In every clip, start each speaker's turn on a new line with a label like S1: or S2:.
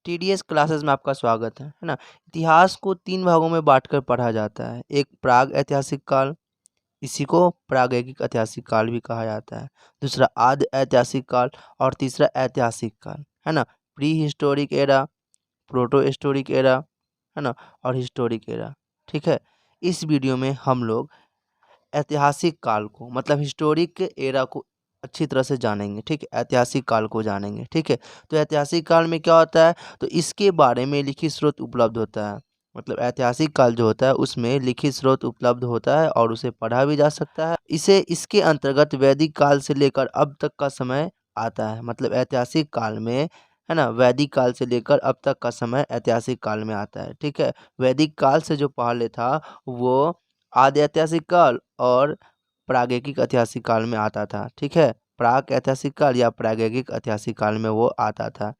S1: TDS classes में आपका स्वागत है ना। इतिहास को 3 भागों में बांटकर पढ़ा जाता है। एक प्राग ऐतिहासिक काल, इसी को प्रागैतिक ऐतिहासिक काल भी कहा जाता है। दूसरा आदि ऐतिहासिक काल और तीसरा ऐतिहासिक काल, है ना। Pre historic era, proto historic era, है ना, और हिस्टोरिक एरा। ठीक है। इस वीडियो में हम लोग ऐतिहासिक काल को मतलब हिस्टोरिक एरा को अच्छी तरह से जानेंगे। ठीक है, ऐतिहासिक काल को जानेंगे। ठीक है। तो ऐतिहासिक काल में क्या होता है, तो इसके बारे में लिखित स्रोत उपलब्ध होता है। मतलब ऐतिहासिक काल जो होता है उसमें लिखित स्रोत उपलब्ध होता है और उसे पढ़ा भी जा सकता है। इसे इसके अंतर्गत वैदिक काल से लेकर अब तक का समय आता है। मतलब ऐतिहासिक काल में, है ना, वैदिक काल से लेकर अब तक का समय ऐतिहासिक काल में आता है। ठीक है। वैदिक काल से जो पहले था वो आदि ऐतिहासिक काल और प्रागैतिक ऐतिहासिक काल में आता था। ठीक है। प्राक ऐतिहासिक काल या प्रागैतिक ऐतिहासिक काल में वो आता था।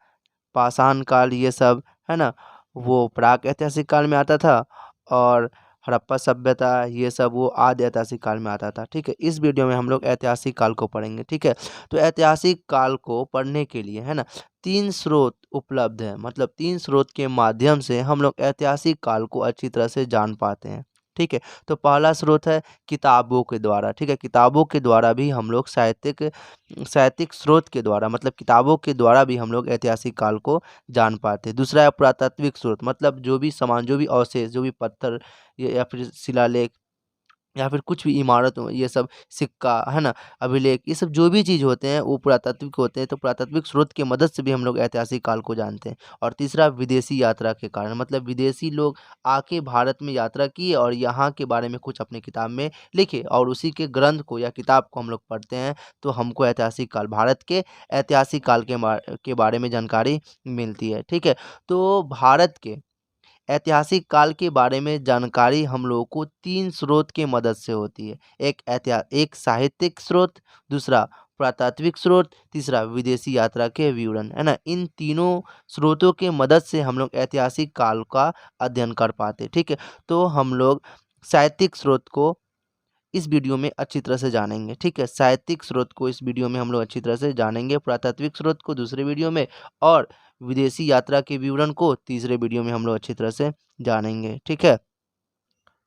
S1: पाषाण काल ये सब, है ना, वो प्राक ऐतिहासिक काल में आता था। और हड़प्पा सभ्यता ये सब वो आदि ऐतिहासिक काल में आता था। ठीक है। इस वीडियो में हम लोग ऐतिहासिक काल को पढ़ेंगे। ठीक है। तो ऐतिहासिक काल को पढ़ने के लिए, है ना, 3 स्रोत उपलब्ध है। मतलब 3 स्रोत के माध्यम से हम लोग ऐतिहासिक काल को अच्छी तरह से जान पाते हैं। ठीक है। तो पहला स्रोत है किताबों के द्वारा। ठीक है। किताबों के द्वारा भी हम लोग साहित्यिक साहित्यिक स्रोत के द्वारा मतलब किताबों के द्वारा भी हम लोग ऐतिहासिक काल को जान पाते हैं। दूसरा है पुरातात्विक स्रोत, मतलब जो भी सामान, जो भी अवशेष, जो भी पत्थर या फिर शिलालेख या फिर कुछ भी इमारत हो, ये सब सिक्का, है ना, अभिलेख, ये सब जो भी चीज़ होते हैं वो पुरातात्विक होते हैं। तो पुरातात्विक स्रोत की मदद से भी हम लोग ऐतिहासिक काल को जानते हैं। और तीसरा विदेशी यात्रा के कारण, मतलब विदेशी लोग आके भारत में यात्रा किए और यहाँ के बारे में कुछ अपने किताब में लिखे और उसी के ग्रंथ को या किताब को हम लोग पढ़ते हैं तो हमको ऐतिहासिक काल, भारत के ऐतिहासिक काल के बारे में जानकारी मिलती है। ठीक है। तो भारत के ऐतिहासिक काल के बारे में जानकारी हम लोगों को 3 स्रोत की मदद से होती है। एक साहित्यिक स्रोत, दूसरा पुरातात्विक स्रोत, तीसरा विदेशी यात्रा के विवरण, है ना। इन तीनों स्रोतों के मदद से हम लोग ऐतिहासिक काल का अध्ययन कर पाते। ठीक है। तो हम लोग साहित्यिक स्रोत को इस वीडियो में अच्छी तरह से जानेंगे। ठीक है। साहित्यिक स्रोत को इस वीडियो में हम लोग अच्छी तरह से जानेंगे, पुरातात्विक स्रोत को दूसरे वीडियो में, और विदेशी यात्रा के विवरण को तीसरे वीडियो में हम लोग अच्छी तरह से जानेंगे। ठीक है।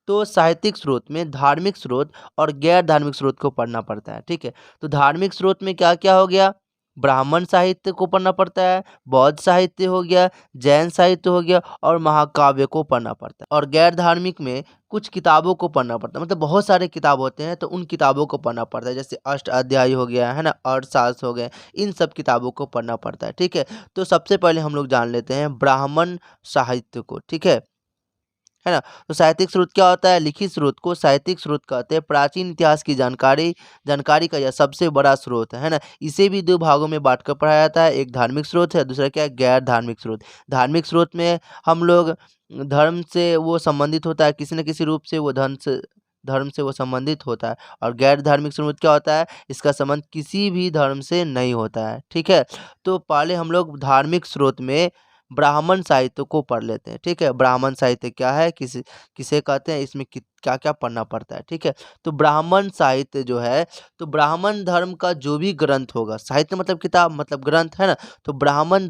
S1: तो साहित्यिक स्रोत में धार्मिक स्रोत और गैर धार्मिक स्रोत को पढ़ना पड़ता है। ठीक है। तो धार्मिक स्रोत में क्या क्या हो गया, ब्राह्मण साहित्य को पढ़ना पड़ता है, बौद्ध साहित्य हो गया, जैन साहित्य हो गया और महाकाव्य को पढ़ना पड़ता है। और गैर धार्मिक में कुछ किताबों को पढ़ना पड़ता है। मतलब बहुत सारे किताब होते हैं तो उन किताबों को पढ़ना पड़ता है, जैसे अष्ट अध्याय हो गया, है ना, अर्थशास्त्र हो गए, इन सब किताबों को पढ़ना पड़ता है। ठीक है। तो सबसे पहले हम लोग जान लेते हैं ब्राह्मण साहित्य को। ठीक है ना। तो साहित्यिक स्रोत क्या होता है, लिखित स्रोत को साहित्यिक स्रोत कहते हैं। प्राचीन इतिहास की जानकारी जानकारी का यह सबसे बड़ा स्रोत है ना। इसे भी 2 भागों में बांटकर पढ़ाया जाता है। एक धार्मिक स्रोत है, दूसरा क्या है, गैर धार्मिक स्रोत। धार्मिक स्रोत में हम लोग धर्म से वो संबंधित होता है, किसी न किसी रूप से वो धर्म से वो संबंधित होता है। और गैर धार्मिक स्रोत क्या होता है, इसका संबंध किसी भी धर्म से नहीं होता है। ठीक है। तो पहले हम लोग धार्मिक स्रोत में ब्राह्मण साहित्य को पढ़ लेते हैं। ठीक है। ब्राह्मण साहित्य क्या है, किसे कहते हैं, इसमें क्या क्या पढ़ना पड़ता है। ठीक है। तो ब्राह्मण साहित्य जो है, तो ब्राह्मण धर्म का जो भी ग्रंथ होगा, साहित्य मतलब किताब मतलब ग्रंथ, है ना। तो ब्राह्मण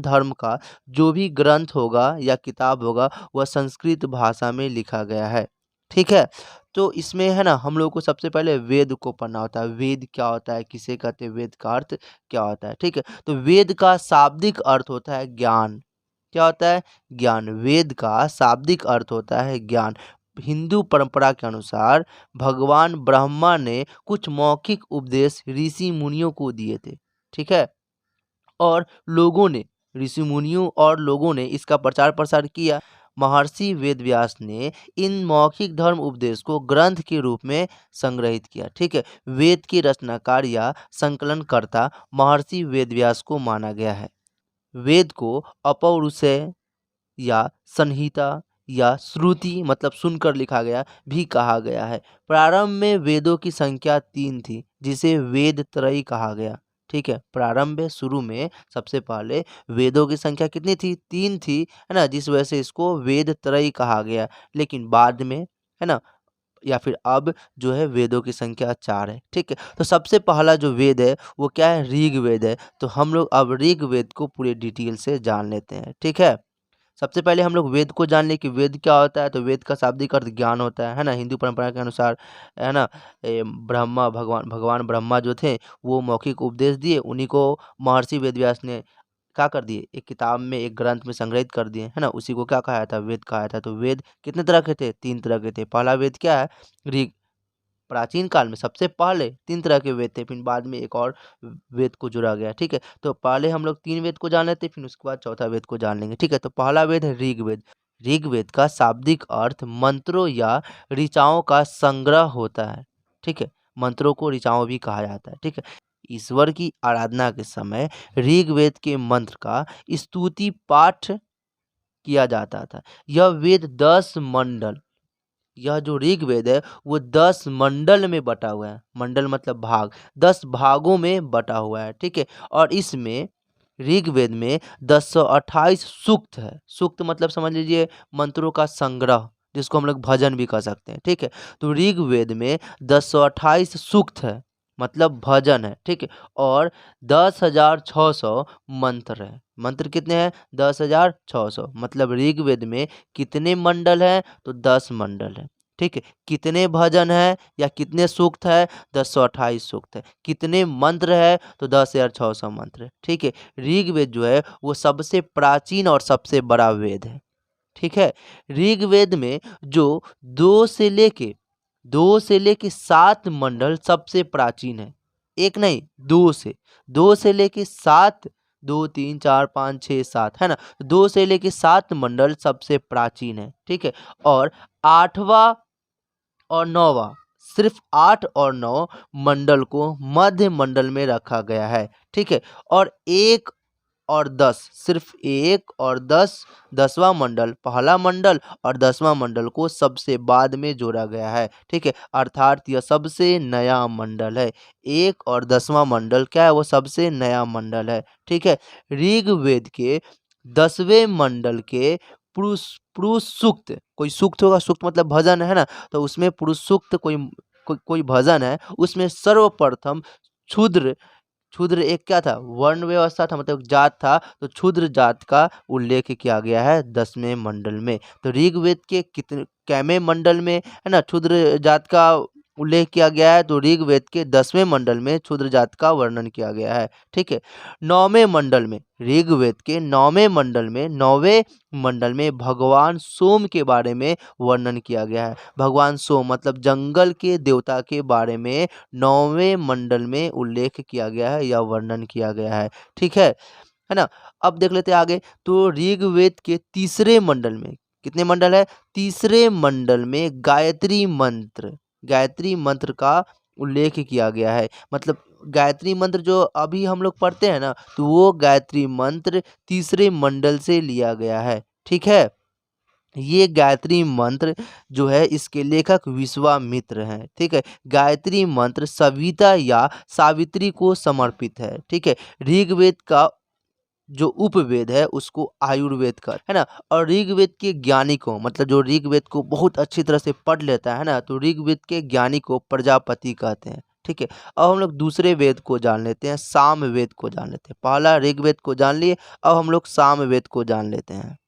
S1: धर्म का जो भी ग्रंथ होगा या किताब होगा वह संस्कृत भाषा में लिखा गया है। ठीक है। तो इसमें, है ना, हम लोग को सबसे पहले वेद को पढ़ना होता है। वेद क्या होता है, किसे कहते हैं, वेद का अर्थ क्या होता है। ठीक है। तो वेद का शाब्दिक अर्थ होता है ज्ञान। क्या होता है, ज्ञान। वेद का शाब्दिक अर्थ होता है ज्ञान। हिंदू परंपरा के अनुसार भगवान ब्रह्मा ने कुछ मौखिक उपदेश ऋषि मुनियों को दिए थे। ठीक है। और लोगों ने ऋषि मुनियों और लोगों ने इसका प्रचार प्रसार किया। महर्षि वेदव्यास ने इन मौखिक धर्म उपदेश को ग्रंथ के रूप में संग्रहित किया। ठीक है। वेद के रचनाकार या संकलनकर्ता महर्षि वेदव्यास को माना गया है। वेद को अपौरुषेय या संहिता या श्रुति मतलब सुनकर लिखा गया भी कहा गया है। प्रारंभ में वेदों की संख्या 3 थी जिसे वेद त्रयी कहा गया। ठीक है। प्रारंभ में, शुरू में सबसे पहले वेदों की संख्या कितनी थी, 3 थी, है ना, जिस वजह से इसको वेद त्रयी कहा गया। लेकिन बाद में, है ना, या फिर अब जो है वेदों की संख्या 4 है। ठीक है, तो सबसे पहला जो वेद है वो क्या है, ऋग्वेद है। तो हम लोग अब ऋग्वेद को पूरे डिटेल से जान लेते हैं। ठीक है, सबसे पहले हम लोग वेद को जान ले कि वेद क्या होता है। तो वेद का शाब्दिक अर्थ ज्ञान होता है ना, हिंदू परंपरा के अनुसार, है ना। ब्रह्मा भगवान भगवान ब्रह्मा जो थे वो मौखिक उपदेश दिए, उन्हीं को महर्षि वेदव्यास ने क्या कर दिए, एक किताब में, एक ग्रंथ में संग्रहित कर दिए, है ना। उसी को क्या कहा था, वेद कहा था। तो वेद कितने तरह के थे, 3 तरह के थे। पहला वेद क्या है, ऋग। प्राचीन काल में सबसे पहले 3 तरह के वेद थे, फिर बाद में एक और वेद को जोड़ा गया। ठीक है, तो पहले हम लोग 3 वेद को जान लेते हैं, फिर उसके बाद चौथा वेद को जान लेंगे। ठीक है, तो पहला वेद है ऋग्वेद। ऋग्वेद का शाब्दिक अर्थ मंत्रों या ऋचाओं का संग्रह होता है। ठीक है, मंत्रों को ऋचाओं भी कहा जाता है। ठीक है, ईश्वर की आराधना के समय ऋग्वेद के मंत्र का स्तुति पाठ किया जाता था। यह वेद 10 मंडल, यह जो ऋग्वेद है वो 10 मंडल में बटा हुआ है। मंडल मतलब भाग, 10 भागों में बटा हुआ है। ठीक है, और इसमें ऋग्वेद में 1028 सूक्त है। सूक्त मतलब समझ लीजिए मंत्रों का संग्रह, जिसको हम लोग भजन भी कह सकते हैं। ठीक है, तो ऋग्वेद में 1028 सूक्त है, मतलब भजन है। ठीक है, और 10,600 मंत्र है। मंत्र कितने हैं, 10,600। मतलब ऋग्वेद में कितने मंडल हैं, तो 10 मंडल है। ठीक है, कितने भजन है या कितने सूक्त है, 1028 सूक्त है। कितने मंत्र है, तो 10,600 मंत्र है। ठीक है, ऋग्वेद जो है वो सबसे प्राचीन और सबसे बड़ा वेद है। ठीक है, ऋग्वेद में जो 2 से लेके 7 मंडल सबसे प्राचीन है। एक नहीं, 2 से लेके 7, 2 3 4 5 6 7, है ना। 2 से लेके 7 मंडल सबसे प्राचीन है। ठीक है, और 8वां और 9वां, सिर्फ 8 और 9 मंडल को मध्य मंडल में रखा गया है। ठीक है, और 1 और 10, सिर्फ 1 और 10, 10वां मंडल, पहला मंडल और 10वां मंडल को सबसे बाद में जोड़ा गया है। ठीक है, अर्थात यह सबसे नया मंडल है। 1 और 10वां मंडल क्या है, वो सबसे नया मंडल है। ठीक है, ऋग्वेद के 10वें मंडल के पुरुष पुरुष सूक्त, कोई सूक्त होगा, सूक्त मतलब भजन, है ना। तो उसमें पुरुष सूक्त कोई भजन है, उसमें सर्वप्रथम क्षुद्र, क्षुद्र एक क्या था, वर्ण व्यवस्था था, मतलब जात था। तो क्षुद्र जात का उल्लेख किया गया है 10वें मंडल में। तो ऋग्वेद के कितने कैमे मंडल में, है ना, क्षुद्र जात का उल्लेख किया गया है, तो ऋग्वेद के 10वें मंडल में क्षुद्र जात का वर्णन किया गया है। ठीक है, 9वें मंडल में, ऋग्वेद के 9वें मंडल में, 9वें मंडल में भगवान सोम के बारे में वर्णन किया गया है। भगवान सोम मतलब जंगल के देवता के बारे में 9वें मंडल में उल्लेख किया गया है या वर्णन किया गया है। ठीक है ना। अब देख लेते हैं आगे। तो ऋग्वेद के तीसरे मंडल में, कितने मंडल है, तीसरे मंडल में गायत्री मंत्र का उल्लेख किया गया है। मतलब गायत्री मंत्र जो अभी हम लोग पढ़ते हैं ना, तो वो गायत्री मंत्र तीसरे मंडल से लिया गया है। ठीक है, ये गायत्री मंत्र जो है इसके लेखक विश्वामित्र हैं। ठीक है, गायत्री मंत्र सविता या सावित्री को समर्पित है। ठीक है, ऋग्वेद का जो उपवेद है उसको आयुर्वेद का, है ना। और ऋग्वेद के ज्ञानी को, मतलब जो ऋग्वेद को बहुत अच्छी तरह से पढ़ लेता है ना, तो ऋग्वेद के ज्ञानी को प्रजापति कहते हैं। ठीक है, अब हम लोग दूसरे वेद को जान लेते हैं, सामवेद को जान लेते हैं। पहला ऋग्वेद को जान लिए, अब हम लोग सामवेद को जान लेते हैं।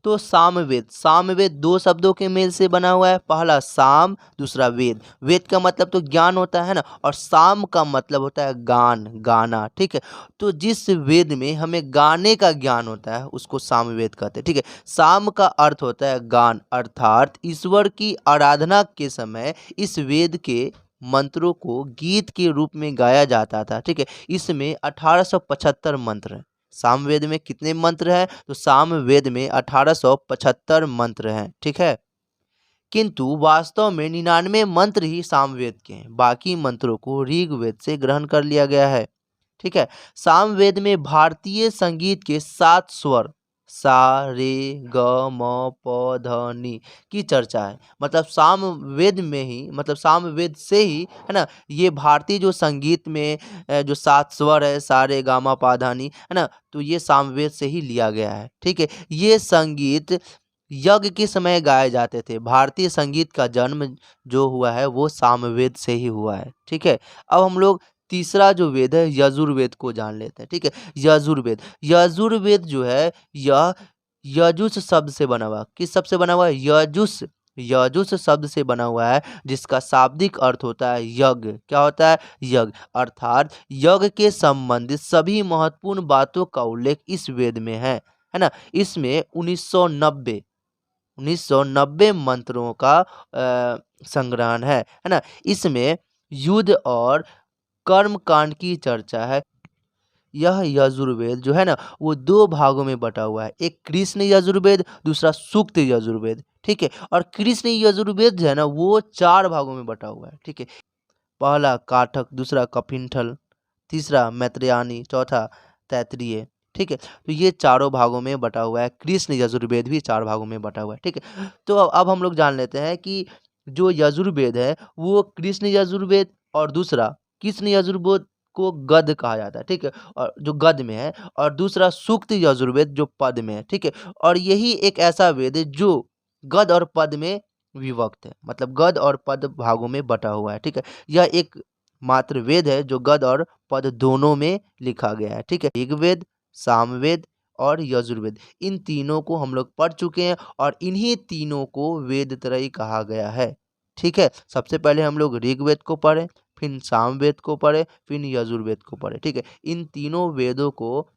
S1: तो सामवेद, सामवेद 2 शब्दों के मेल से बना हुआ है। पहला साम, दूसरा वेद। वेद का मतलब तो ज्ञान होता है ना, और साम का मतलब होता है गान, गाना। ठीक है, तो जिस वेद में हमें गाने का ज्ञान होता है उसको सामवेद कहते हैं। ठीक है, साम का अर्थ होता है गान, अर्थात ईश्वर की आराधना के समय इस वेद के मंत्रों को गीत के रूप में गाया जाता था। ठीक है, इसमें 1875 मंत्र हैं। सामवेद में कितने मंत्र हैं, तो सामवेद में 1875 मंत्र हैं। ठीक है, किंतु वास्तव में 99 मंत्र ही सामवेद के हैं, बाकी मंत्रों को ऋग्वेद से ग्रहण कर लिया गया है। ठीक है, सामवेद में भारतीय संगीत के 7 स्वर, सा रे ग म प ध नि की चर्चा है। मतलब सामवेद में ही, मतलब सामवेद से ही, है ना, ये भारतीय जो संगीत में जो 7 स्वर है, सा रे गा मा पा धा नि, है ना, तो ये सामवेद से ही लिया गया है। ठीक है, ये संगीत यज्ञ के समय गाए जाते थे। भारतीय संगीत का जन्म जो हुआ है वो सामवेद से ही हुआ है। ठीक है, अब हम लोग तीसरा जो वेद है यजुर्वेद को जान लेते हैं। ठीक है, यजुर्वेद, यजुर्वेद जो है यह यजुस शब्द से बना हुआ है। किस शब्द से बना हुआ है? यजुस, यजुस शब्द से बना हुआ है, जिसका शाब्दिक अर्थ होता है यज्ञ। क्या होता है? यज्ञ। अर्थात यज्ञ के संबंधित सभी महत्वपूर्ण बातों का उल्लेख इस वेद में है ना। इसमें 1990 मंत्रों का संग्रहण है ना। इसमें युद्ध और कर्म कांड की चर्चा है। यह यजुर्वेद जो है ना वो दो भागों में बटा हुआ है, एक कृष्ण यजुर्वेद, दूसरा सूक्त यजुर्वेद। ठीक है, और कृष्ण यजुर्वेद जो है ना वो 4 भागों में बटा हुआ है। ठीक है, पहला काठक, दूसरा कपिंठल, तीसरा मैत्रेयानी, चौथा तैत्तिरीय। ठीक है, तो ये चारों भागों में बटा हुआ है। कृष्ण यजुर्वेद भी 4 भागों में बटा हुआ है। ठीक है, तो अब हम लोग जान लेते हैं कि जो यजुर्वेद है वो कृष्ण यजुर्वेद और दूसरा कृष्ण यजुर्वेद को गद कहा जाता है। ठीक है, और जो गद में है, और दूसरा सूक्त यजुर्वेद जो पद में है। ठीक है, और यही एक ऐसा वेद है जो गद और पद में विभक्त है, मतलब गद और पद भागों में बटा हुआ है। ठीक है, यह एक मात्र वेद है जो गद और पद दोनों में लिखा गया है। ठीक है, ऋग्वेद, सामवेद और यजुर्वेद, इन तीनों को हम लोग पढ़ चुके हैं और इन्हीं तीनों को वेद त्रयी कहा गया है। ठीक है, सबसे पहले हम लोग ऋग्वेद को पढ़े, फिर सामवेद को पढ़े, फिर यजुर्वेद को पढ़े। ठीक है, इन तीनों वेदों को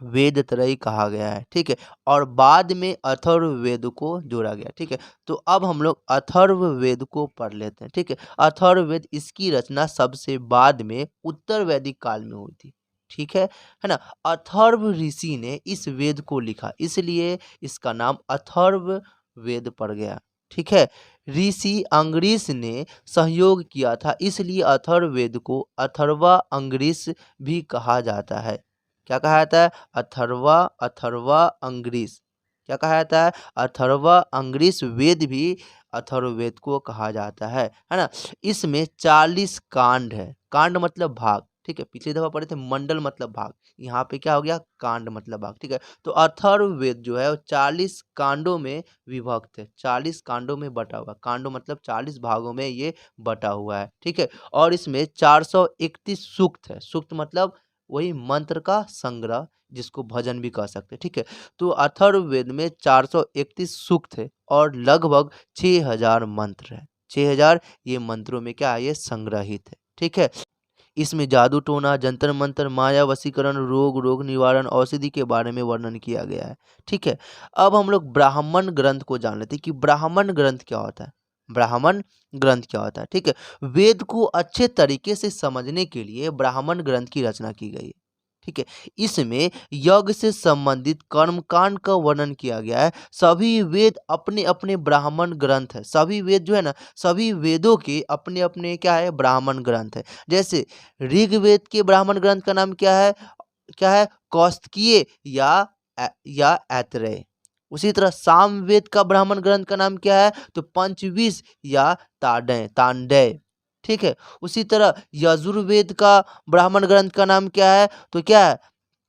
S1: वेद त्रयी कहा गया है। ठीक है, और बाद में अथर्ववेद को जोड़ा गया। ठीक है, तो अब हम लोग अथर्ववेद को पढ़ लेते हैं। ठीक है, अथर्ववेद, इसकी रचना सबसे बाद में उत्तर वैदिक काल में हुई थी। ठीक है ना। अथर्व ऋषि ने इस वेद को लिखा, इसलिए इसका नाम अथर्व वेद पड़ गया। ठीक है, ऋषि अंगरीष ने सहयोग किया था, इसलिए अथर्ववेद को अथर्वा अंगरीष भी कहा जाता है। क्या कहा जाता है? अथर्वा, अथर्वा अंग्रीष। क्या कहा जाता है? अथर्वा अंग्रीष वेद भी अथर्ववेद को कहा जाता है ना। इसमें 40 कांड है। कांड मतलब भाग। ठीक है, पिछली दफा पढ़े थे मंडल मतलब भाग, यहाँ पे क्या हो गया? कांड मतलब भाग। ठीक है, तो अथर्ववेद जो है वो 40 कांडों में विभक्त है, 40 कांडों में बटा हुआ। कांडों मतलब 40 भागों में ये बटा हुआ है। ठीक है, और इसमें 431 सूक्त है। सूक्त मतलब वही मंत्र का संग्रह, जिसको भजन भी कह सकते हैं। ठीक है, तो अथर्ववेद में 431 सूक्त है और लगभग 6000 मंत्र है। 6000 ये मंत्रों में क्या है? ये संग्रहित है। ठीक है, इसमें जादू टोना, जंतर मंत्र, माया वशीकरण, रोग निवारण, औषधि के बारे में वर्णन किया गया है। ठीक है, अब हम लोग ब्राह्मण ग्रंथ को जान लेते हैं कि ब्राह्मण ग्रंथ क्या होता है। ब्राह्मण ग्रंथ क्या होता है? ठीक है, वेद को अच्छे तरीके से समझने के लिए ब्राह्मण ग्रंथ की रचना की गई है। ठीक है, इसमें यज्ञ से संबंधित कर्मकांड का वर्णन किया गया है। सभी वेद अपने अपने ब्राह्मण ग्रंथ है। सभी वेद जो है ना, सभी वेदों के अपने अपने क्या है? ब्राह्मण ग्रंथ है। जैसे ऋग्वेद के ब्राह्मण ग्रंथ का नाम क्या है? क्या है? कौस्तकीय या ऐतरेय। उसी तरह सामवेद का ब्राह्मण ग्रंथ का नाम क्या है? तो पंचविश या तांडेय। ठीक है, उसी तरह यजुर्वेद का ब्राह्मण ग्रंथ का नाम क्या है? तो क्या है?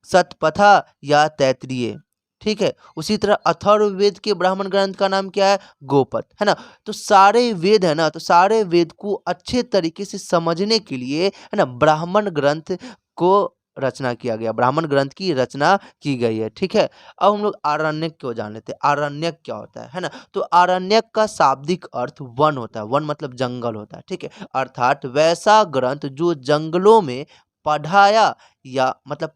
S1: शतपथा या तैत्तिरीय। ठीक है, उसी तरह अथर्ववेद के ब्राह्मण ग्रंथ का नाम क्या है? गोपद, है ना। तो सारे वेद है ना, तो सारे वेद को अच्छे तरीके से समझने के लिए है ना ब्राह्मण ग्रंथ को रचना किया गया, ब्राह्मण ग्रंथ की रचना की गई है। ठीक है, अब हम लोग आरण्यक को जान लेते हैं। आरण्यक क्या होता है ना। तो आरण्यक का शाब्दिक अर्थ वन होता है। वन मतलब जंगल होता है। ठीक है, अर्थात वैसा ग्रंथ जो जंगलों में पढ़ाया या मतलब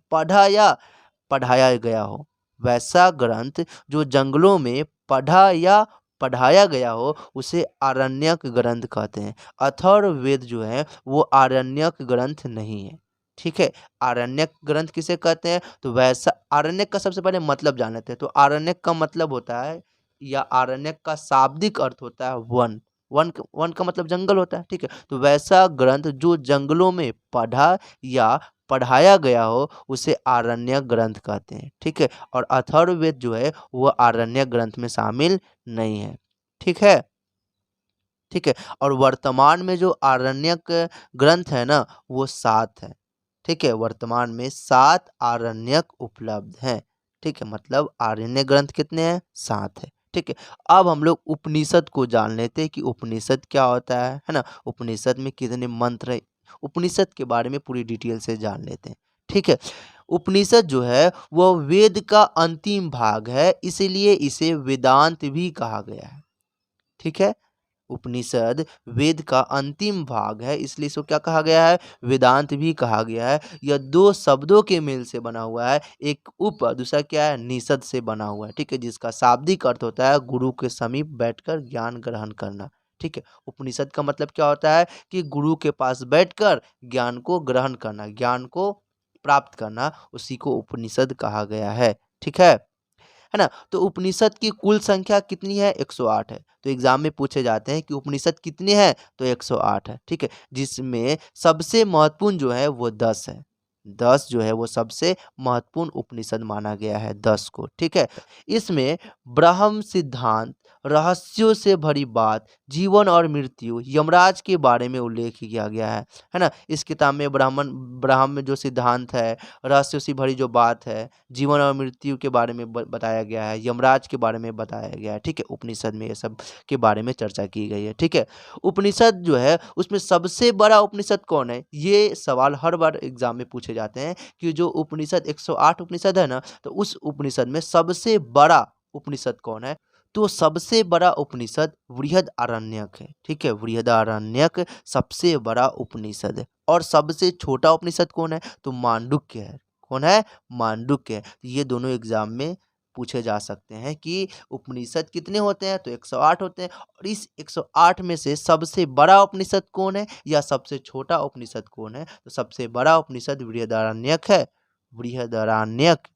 S1: पढ़ाया गया हो। वैसा ग्रंथ जो जंगलों में पढ़ाया गया हो उसे आरण्यक ग्रंथ कहते हैं। अथर्ववेद जो है वो आरण्यक ग्रंथ नहीं है। ठीक है, आरण्यक ग्रंथ किसे कहते हैं? तो वैसा, आरण्यक का सबसे पहले मतलब जान लेते हैं। तो आरण्यक का मतलब होता है, या आरण्यक का शाब्दिक अर्थ होता है वन। वन का मतलब जंगल होता है। ठीक है, तो वैसा ग्रंथ जो जंगलों में पढ़ा या पढ़ाया गया हो उसे आरण्यक ग्रंथ कहते हैं। ठीक है, और अथर्ववेद जो है वो आरण्यक ग्रंथ में शामिल नहीं है। ठीक है। ठीक है, और वर्तमान में जो आरण्यक ग्रंथ है ना वो 7 है। ठीक है, वर्तमान में 7 आरण्यक उपलब्ध हैं। ठीक है, मतलब आरण्यक ग्रंथ कितने हैं? 7 है। ठीक है। अब हम लोग उपनिषद को जान लेते हैं कि उपनिषद क्या होता है ना। उपनिषद में कितने मंत्र है, उपनिषद के बारे में पूरी डिटेल से जान लेते हैं। ठीक है। उपनिषद जो है वह वेद का अंतिम भाग है, इसीलिए इसे वेदांत भी कहा गया है। ठीक है। उपनिषद वेद का अंतिम भाग है, इसलिए इसको क्या कहा गया है, वेदांत भी कहा गया है। यह दो शब्दों के मेल से बना हुआ है, एक उप और दूसरा क्या है, निषद से बना हुआ है। ठीक है। जिसका शाब्दिक अर्थ होता है गुरु के समीप बैठकर ज्ञान ग्रहण करना। ठीक है। उपनिषद का मतलब क्या होता है कि गुरु के पास बैठकर ज्ञान को ग्रहण करना, ज्ञान को प्राप्त करना, उसी को उपनिषद कहा गया है। ठीक है ना। तो उपनिषद की कुल संख्या कितनी है, 108 है। तो एग्जाम में पूछे जाते हैं कि उपनिषद कितने हैं, तो 108 है। ठीक है। जिसमें सबसे महत्वपूर्ण जो है वो 10 है। 10 जो है वो सबसे महत्वपूर्ण उपनिषद माना गया है, 10 को। ठीक है। इसमें ब्रह्म सिद्धांत, रहस्यों से भरी बात, जीवन और मृत्यु, यमराज के बारे में उल्लेख किया गया है ना। इस किताब में ब्रह्म में जो सिद्धांत है, रहस्यों से भरी जो बात है, जीवन और मृत्यु के बारे में बताया गया है, यमराज के बारे में बताया गया है। ठीक है। उपनिषद में ये सब के बारे में चर्चा की गई है। ठीक है। उपनिषद जो है उसमें सबसे बड़ा उपनिषद कौन है, ये सवाल हर बार एग्जाम में पूछे जाते हैं कि जो उपनिषद 108 उपनिषद है ना, तो उस उपनिषद में सबसे बड़ा उपनिषद कौन है। तो सबसे बड़ा उपनिषद बृहद आरण्यक है। ठीक है। बृहद आरण्यक सबसे बड़ा उपनिषद है। और सबसे छोटा उपनिषद कौन है, तो मांडुक्य है। कौन है, मांडुक्य है। ये दोनों एग्जाम में पूछे जा सकते हैं कि उपनिषद कितने होते हैं, तो 108 होते हैं। और इस 108 में से सबसे बड़ा उपनिषद कौन है या सबसे छोटा उपनिषद कौन है, तो सबसे बड़ा उपनिषद बृहदारण्यक है। बृहदारण्यक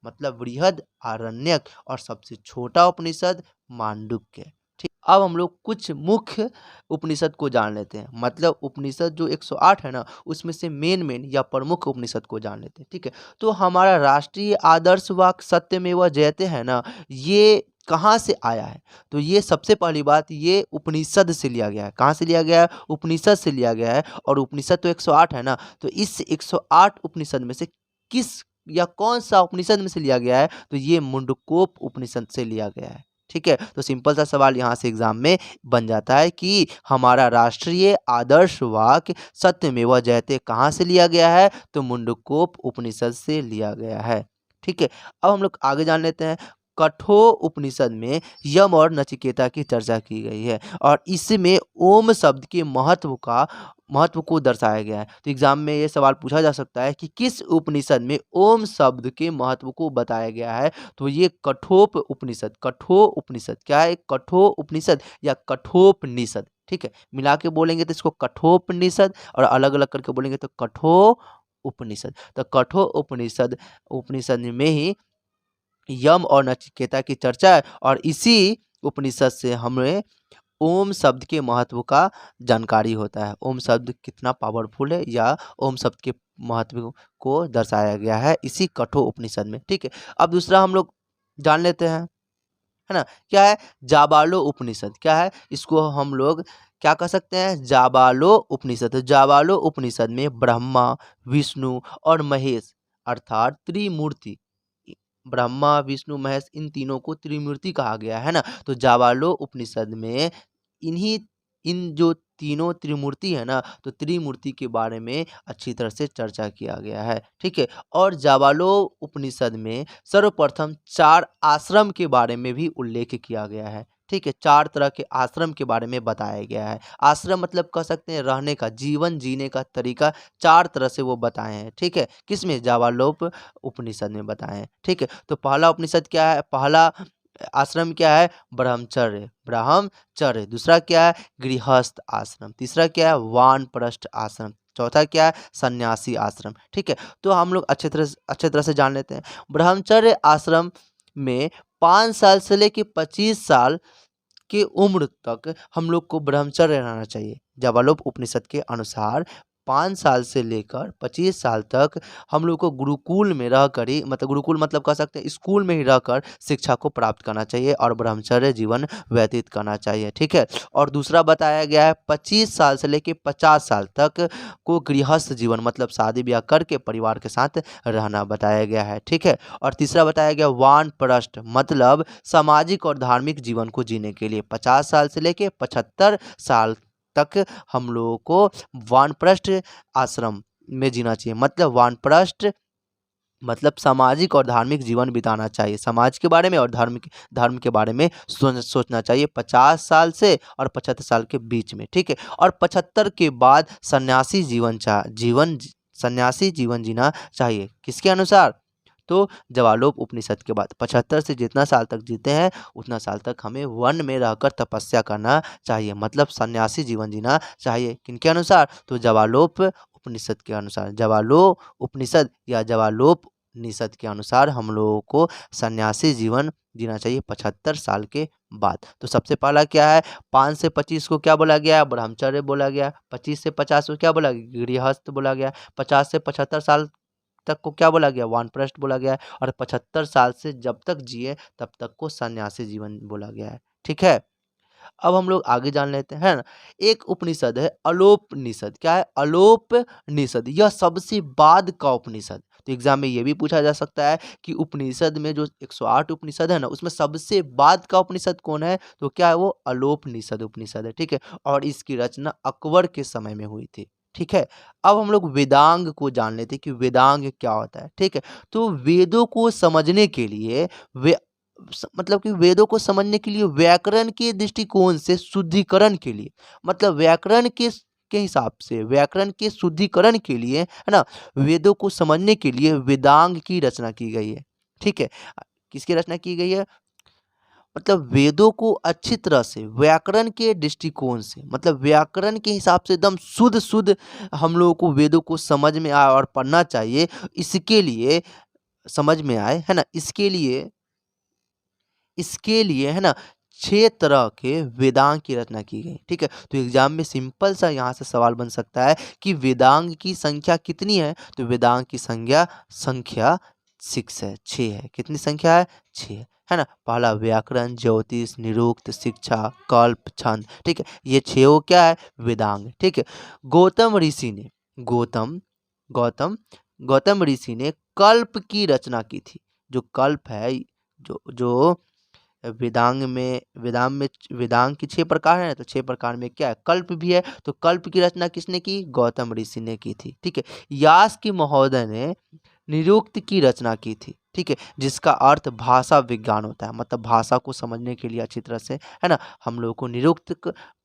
S1: मतलब बृहद आरण्यक, और सबसे छोटा उपनिषद मांडुक्य। ठीक। अब हम लोग कुछ मुख्य उपनिषद को जान लेते हैं, मतलब उपनिषद जो 108 है ना, उसमें से मेन या प्रमुख उपनिषद को जान लेते हैं। ठीक है। तो हमारा राष्ट्रीय आदर्श वाक्य सत्यमेव जयते है ना, ये कहाँ से आया है, तो ये सबसे पहली बात ये उपनिषद से लिया गया है। कहाँ से लिया गया है, उपनिषद से लिया गया है। और उपनिषद तो 108 है ना, तो इस 108 उपनिषद में से किस या कौन सा उपनिषद में से लिया गया है, तो ये मुंडकोप उपनिषद से लिया गया है। ठीक है। तो सिंपल सा सवाल यहाँ से एग्जाम में बन जाता है कि हमारा राष्ट्रीय आदर्श वाक्य सत्यमेव जयते कहाँ से लिया गया है, तो मुंडकोप उपनिषद से लिया गया है। ठीक है। अब हम लोग आगे जान लेते हैं। कठोर उपनिषद में यम और नचिकेता की चर्चा की गई है, और इसमें ओम शब्द के महत्व को दर्शाया गया है। तो एग्जाम में ये सवाल पूछा जा सकता है कि किस उपनिषद में ओम शब्द के महत्व को बताया गया है, तो ये कठोप उपनिषद। कठोर उपनिषद क्या है, कठोर उपनिषद या कठोपनिषद। ठीक है। मिला के बोलेंगे तो इसको कठोपनिषद, और अलग अलग करके बोलेंगे तो कठोर उपनिषद। तो कठोर उपनिषद उपनिषद में ही यम और नचिकेता की चर्चा है, और इसी उपनिषद से हमें ओम शब्द के महत्व का जानकारी होता है। ओम शब्द कितना पावरफुल है, या ओम शब्द के महत्व को दर्शाया गया है इसी कठोर उपनिषद में। ठीक है। अब दूसरा हम लोग जान लेते हैं, है ना, क्या है, जाबालो उपनिषद। क्या है, इसको हम लोग क्या कह सकते हैं, जाबालो उपनिषद। तो जाबालो उपनिषद में ब्रह्मा, विष्णु और महेश अर्थात त्रिमूर्ति, ब्रह्मा विष्णु महेश इन तीनों को त्रिमूर्ति कहा गया है ना। तो जाबालो उपनिषद में इन्हीं इन जो तीनों त्रिमूर्ति है ना, तो त्रिमूर्ति के बारे में अच्छी तरह से चर्चा किया गया है। ठीक है। और जाबालो उपनिषद में सर्वप्रथम 4 आश्रम के बारे में भी उल्लेख किया गया है। ठीक है। 4 तरह के आश्रम के बारे में बताया गया है। आश्रम मतलब कह सकते हैं रहने का, जीवन जीने का तरीका 4 तरह से वो बताए हैं। ठीक है। किसमें, जाबालोप उपनिषद में बताए हैं। ठीक है। तो पहला उपनिषद क्या है, पहला आश्रम क्या है, ब्रह्मचर्य। ब्रह्मचर्य। दूसरा क्या है, गृहस्थ आश्रम। तीसरा क्या है, वानप्रस्थ आश्रम। चौथा क्या है, सन्यासी आश्रम। ठीक है। तो हम लोग अच्छे तरह से जान लेते हैं। ब्रह्मचर्य आश्रम में 5 साल से लेके 25 साल की उम्र तक हम लोग को ब्रह्मचर्य रहना चाहिए। जाबालोप उपनिषद के अनुसार 5 साल से लेकर 25 साल तक हम लोग को गुरुकुल में रहकर ही, मतलब गुरुकुल मतलब कह सकते हैं स्कूल में ही रहकर शिक्षा को प्राप्त करना चाहिए और ब्रह्मचर्य जीवन व्यतीत करना चाहिए। ठीक है। और दूसरा बताया गया है 25 साल से लेकर 50 साल तक को गृहस्थ जीवन मतलब शादी ब्याह करके परिवार के साथ रहना बताया गया है। ठीक है। और तीसरा बताया गया वानप्रस्थ मतलब सामाजिक और धार्मिक जीवन को जीने के लिए 50 साल से लेकर 75 साल तक हम लोगों को वानप्रस्थ आश्रम में जीना चाहिए। मतलब वानप्रस्थ मतलब सामाजिक और धार्मिक जीवन बिताना चाहिए, समाज के बारे में और धर्म के बारे में सोचना चाहिए 50 साल से और 75 साल के बीच में। ठीक है। और 75 के बाद सन्यासी जीवन जीना चाहिए। किसके अनुसार? तो जवालोप उपनिषद के बाद 75 से जितना साल तक जीते हैं उतना साल तक हमें वन में रहकर तपस्या करना चाहिए, मतलब सन्यासी जीवन जीना चाहिए। किनके अनुसार? तो जवालोप उपनिषद के अनुसार, जवालो उपनिषद या जवालोप निषद के अनुसार हम लोगों को सन्यासी जीवन जीना चाहिए 75 साल के बाद। तो सबसे पहला क्या है? 5 से 25 को क्या बोला गया? ब्रह्मचर्य बोला गया। 25 से 50 को क्या बोला गया? गृहस्थ बोला गया। 50 से 75 साल तक को क्या बोला गया? वानप्रस्थ बोला गया है। और 75 साल से जब तक जिए तब तक को सन्यासी जीवन बोला गया है। ठीक है। अब हम लोग आगे जान लेते हैं ना। एक उपनिषद है अलोपनिषद। क्या है? अलोपनिषद। यह सबसे बाद का उपनिषद। तो एग्जाम में ये भी पूछा जा सकता है कि उपनिषद में जो 108 उपनिषद है ना उसमें सबसे बाद का उपनिषद कौन है? तो क्या है वो? अलोपनिषद उपनिषद है। ठीक है। और इसकी रचना अकबर के समय में हुई थी। ठीक है। अब हम लोग वेदांग को जान लेते हैं कि वेदांग क्या होता है। ठीक है। तो वेदों को समझने के लिए मतलब कि वेदों को समझने के लिए व्याकरण के दृष्टिकोण से शुद्धिकरण के लिए, मतलब व्याकरण के हिसाब से व्याकरण के शुद्धिकरण के लिए है ना, वेदों को समझने के लिए वेदांग की रचना की गई है। ठीक है। किसकी रचना की गई है? मतलब वेदों को अच्छी तरह से व्याकरण के दृष्टिकोण से, मतलब व्याकरण के हिसाब से एकदम शुद्ध शुद्ध हम लोगों को वेदों को समझ में आए और पढ़ना चाहिए। इसके लिए समझ में आए है ना, इसके लिए है ना 6 तरह के वेदांग की रचना की गई। ठीक है। तो एग्जाम में सिंपल सा यहाँ से सवाल बन सकता है कि वेदांग की संख्या कितनी है? तो वेदांग की संख्या 6 है, 6 है। कितनी संख्या है? 6 है ना। पहला व्याकरण, ज्योतिष, निरुक्त, शिक्षा, कल्प, छंद। ठीक है। ये 6 क्या है? वेदांग। ठीक है। गौतम ऋषि ने गौतम गौतम गौतम ऋषि ने कल्प की रचना की थी। जो कल्प है, जो वेदांग की 6 प्रकार है ना, तो 6 प्रकार में क्या है? कल्प भी है। तो कल्प की रचना किसने की? गौतम ऋषि ने की थी। ठीक है। यास की महोदय ने निरुक्त की रचना की थी। ठीक है। जिसका अर्थ भाषा विज्ञान होता है, मतलब भाषा को समझने के लिए अच्छी तरह से है ना हम लोगों को निरुक्त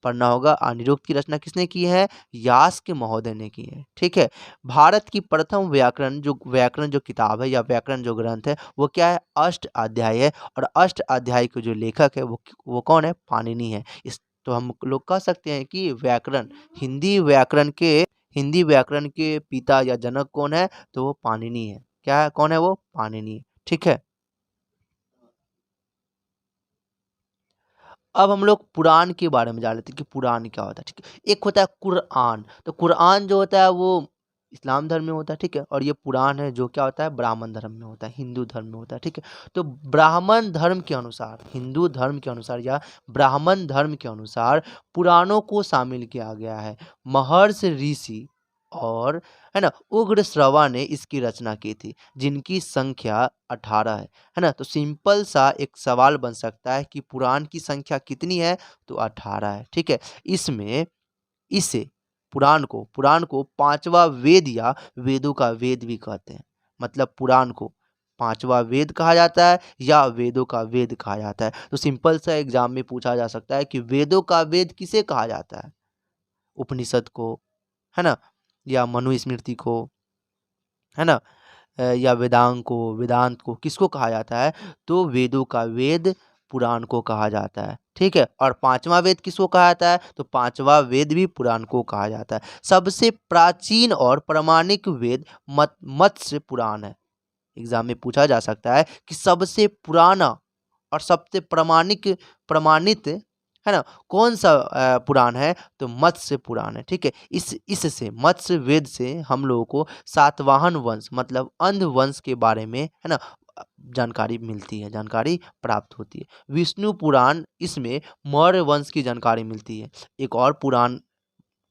S1: पढ़ना होगा। और निरुक्त की रचना किसने की है? यास के महोदय ने की है। ठीक है। भारत की प्रथम व्याकरण जो किताब है या व्याकरण जो ग्रंथ है वो क्या है? अष्ट अध्याय है। और अष्ट अध्याय के जो लेखक है वो कौन है? पाणिनि है। इस तो हम लोग कह सकते हैं कि हिंदी व्याकरण के पिता या जनक कौन है? तो वो पाणिनि है। क्या है? कौन है वो? पाणिनि है। ठीक है। अब हम लोग पुराण के बारे में जान लेते हैं कि पुराण क्या होता है। ठीक है। एक होता है कुरआन। तो कुरआन जो होता है वो इस्लाम धर्म में होता है। ठीक है। और ये पुराण है जो क्या होता है? ब्राह्मण धर्म में होता है, हिंदू धर्म में होता है। ठीक है। तो ब्राह्मण धर्म के अनुसार, हिंदू धर्म के अनुसार या ब्राह्मण धर्म के अनुसार पुराणों को शामिल किया गया है। महर्षि ऋषि और है ना उग्र श्रवा ने इसकी रचना की थी, जिनकी संख्या 18 है ना। तो सिंपल सा एक सवाल बन सकता है कि पुराण की संख्या कितनी है? तो 18 है। ठीक है। इसमें इसे पुराण को पांचवा वेद या वेदों का वेद भी कहते हैं। मतलब पुराण को पांचवा वेद कहा जाता है या वेदों का वेद कहा जाता है। तो सिंपल सा एग्जाम में पूछा जा सकता है कि वेदों का वेद किसे कहा जाता है? उपनिषद को, है ना, या मनुस्मृति को, है ना, या वेदांत को किसको कहा जाता है? तो वेदों का वेद पुराण को कहा जाता है। ठीक है। और पांचवा वेद किसको कहा जाता है? तो पांचवा वेद भी पुराण को कहा जाता है। सबसे प्राचीन और प्रामाणिक वेद मत्स्य पुराण है। एग्जाम में पूछा जा सकता है कि सबसे पुराना और सबसे प्रमाणित है ना। कौन सा पुराण है, तो मत्स्य पुराण है, ठीक है। इससे मत्स्य वेद से हम लोगों को सातवाहन वंश मतलब अंध वंश के बारे में, है ना, जानकारी मिलती है, जानकारी प्राप्त होती है। विष्णु पुराण, इसमें मौर्य वंश की जानकारी मिलती है। एक और पुराण,